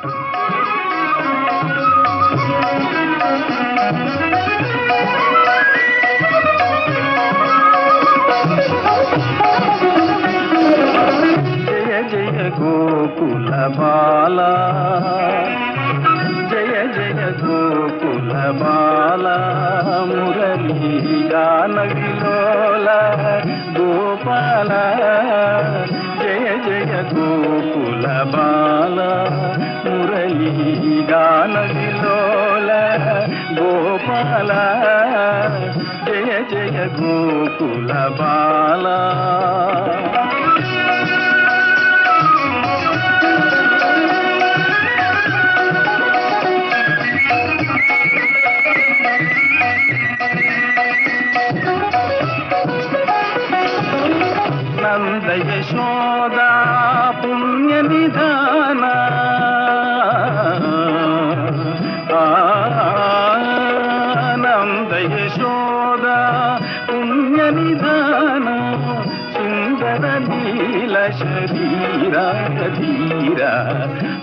జయ జయ గోకుల బాల, జయ జయ గోకుల బాల, మురళీ గాన విలోల గోపాల. జయ జయ గోకుల బాల, మురళీ గాన విలోల గోపాల. జయ జయ గోకుల బాల. నంద యశోద పుణ్య నిధాన, నంద యశోద పుణ్య నిధాన, సుందర నీల శరీర ధీర,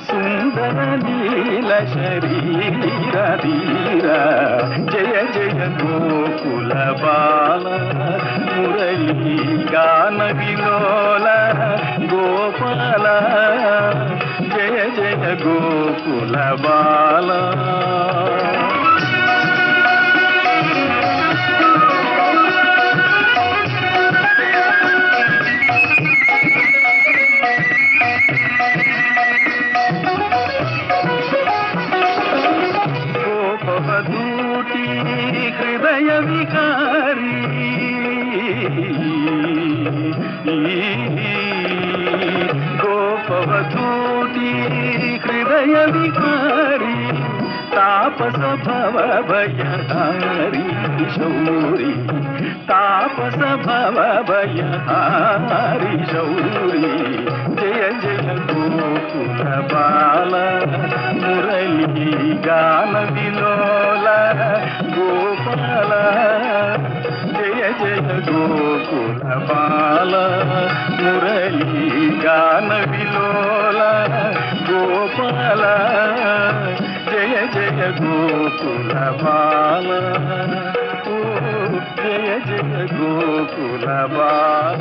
సుందర నీల శరీర ధీర. జయ జయ గోకుల బాల, మురళీ గాన విలోల గోపాల. జయ జయ గోకుల బాల. గోపవధూటి హృదయ వికారి, గోపవధూటి హృదయ వికారి, తాపస భవ భయహారి శౌరి, తాపస భవ భయహారి శౌరి. జయ జయ గోకుల బాల, మురళీ గాన విలోల గోపాల. జయ జయ గోకుల బాల, మురళీ గాన విలోల గోపాల. జయ జయ గోకుల బాల, ఓ జయ జయ గోకుల బాల.